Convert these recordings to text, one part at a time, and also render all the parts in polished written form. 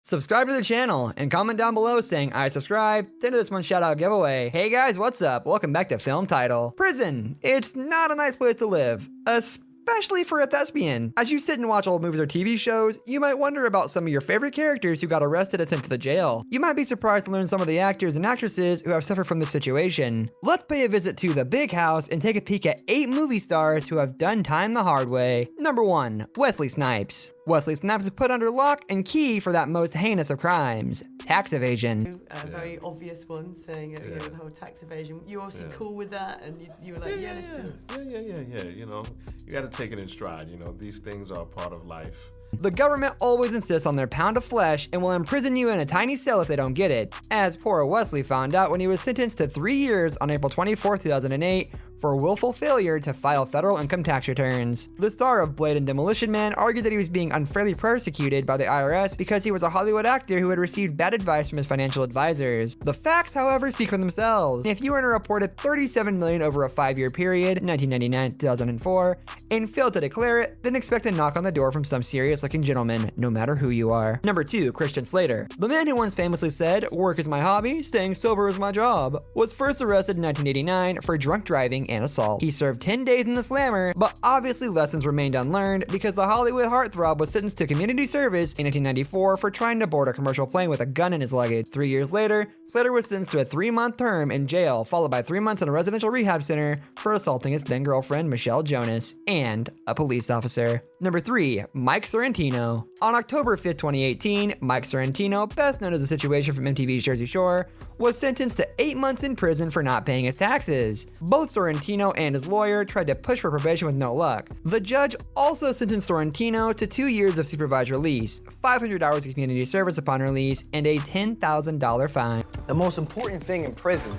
Subscribe to the channel and comment down below saying I subscribe to enter this month's shoutout giveaway. Hey guys, what's up? Welcome back to Film Title. Prison. It's not a nice place to live, especially for a thespian. As you sit and watch old movies or TV shows, you might wonder about some of your favorite characters who got arrested and sent to the jail. You might be surprised to learn some of the actors and actresses who have suffered from this situation. Let's pay a visit to the big house and take a peek at 8 movie stars who have done time the hard way. Number 1, Wesley Snipes. Wesley Snipes is put under lock and key for that most heinous of crimes, tax evasion. A very obvious one, saying the whole tax evasion. You're obviously cool with that, and you were like, yeah, let's do it. Yeah. You know, you got to take it in stride. You know, these things are a part of life. The government always insists on their pound of flesh and will imprison you in a tiny cell if they don't get it, as poor Wesley found out when he was sentenced to 3 years on April 24, 2008 for willful failure to file federal income tax returns. The star of Blade and Demolition Man argued that he was being unfairly persecuted by the IRS because he was a Hollywood actor who had received bad advice from his financial advisors. The facts, however, speak for themselves. If you earn a reported $37 million over a 5-year period, 1999 to 2004, and failed to declare it, then expect a knock on the door from some serious-looking gentleman, no matter who you are. Number 2, Christian Slater. The man who once famously said, "Work is my hobby, staying sober is my job," was first arrested in 1989 for drunk driving and assault. He served 10 days in the slammer, but obviously lessons remained unlearned because the Hollywood heartthrob was sentenced to community service in 1994 for trying to board a commercial plane with a gun in his luggage. 3 years later, Slater was sentenced to a 3-month term in jail, followed by 3 months in a residential rehab center for assaulting his then girlfriend Michelle Jonas and a police officer. Number 3, Mike Sorrentino. On October 5, 2018, Mike Sorrentino, best known as The Situation from MTV's Jersey Shore, was sentenced to 8 months in prison for not paying his taxes. Both Sorrentino and his lawyer tried to push for probation with no luck. The judge also sentenced Sorrentino to 2 years of supervised release, 500 hours of community service upon release, and a $10,000 fine. The most important thing in prison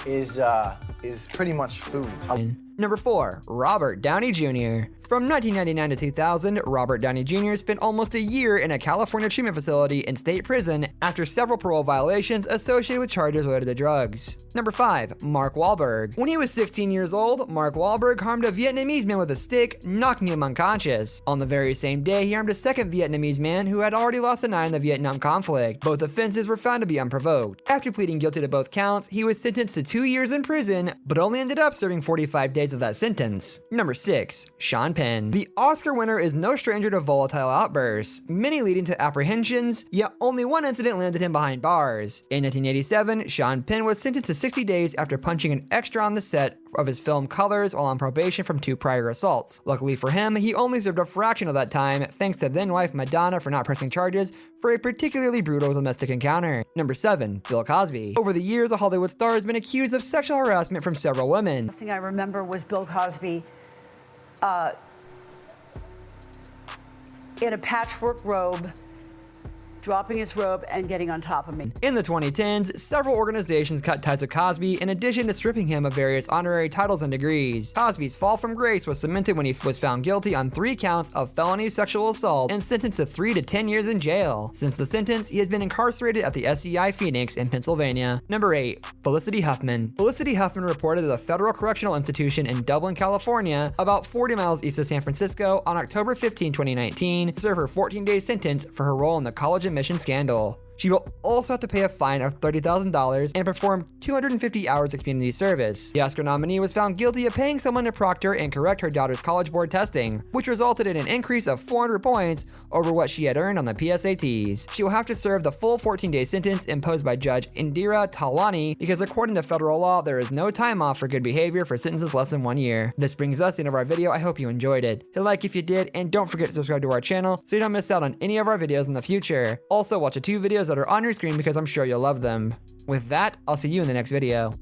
is pretty much food. Number 4, Robert Downey Jr. From 1999 to 2000, Robert Downey Jr. spent almost a year in a California treatment facility in state prison after several parole violations associated with charges related to drugs. Number 5, Mark Wahlberg. When he was 16 years old, Mark Wahlberg harmed a Vietnamese man with a stick, knocking him unconscious. On the very same day, he harmed a second Vietnamese man who had already lost an eye in the Vietnam conflict. Both offenses were found to be unprovoked. After pleading guilty to both counts, he was sentenced to 2 years in prison, but only ended up serving 45 days of that sentence. Number 6, Sean Penn. The Oscar winner is no stranger to volatile outbursts, many leading to apprehensions, yet only one incident landed him behind bars. In 1987, Sean Penn was sentenced to 60 days after punching an extra on the set of his film Colors while on probation from 2 prior assaults. Luckily for him, he only served a fraction of that time thanks to then-wife Madonna for not pressing charges for a particularly brutal domestic encounter. Number 7, Bill Cosby. Over the years, a Hollywood star has been accused of sexual harassment from several women. The thing I remember was Bill Cosby in a patchwork robe, dropping his robe and getting on top of me. In the 2010s, several organizations cut ties with Cosby in addition to stripping him of various honorary titles and degrees. Cosby's fall from grace was cemented when he was found guilty on 3 counts of felony sexual assault and sentenced to 3 to 10 years in jail. Since the sentence, he has been incarcerated at the SCI Phoenix in Pennsylvania. Number 8, Felicity Huffman. Felicity Huffman reported at a federal correctional institution in Dublin, California, about 40 miles east of San Francisco on October 15, 2019, to serve her 14-day sentence for her role in the college admission scandal. She will also have to pay a fine of $30,000 and perform 250 hours of community service. The Oscar nominee was found guilty of paying someone to proctor and correct her daughter's college board testing, which resulted in an increase of 400 points over what she had earned on the PSATs. She will have to serve the full 14-day sentence imposed by Judge Indira Talwani because according to federal law, there is no time off for good behavior for sentences less than 1 year. This brings us to the end of our video. I hope you enjoyed it. Hit like if you did, and don't forget to subscribe to our channel so you don't miss out on any of our videos in the future. Also, watch the 2 videos that are on your screen because I'm sure you'll love them. With that, I'll see you in the next video.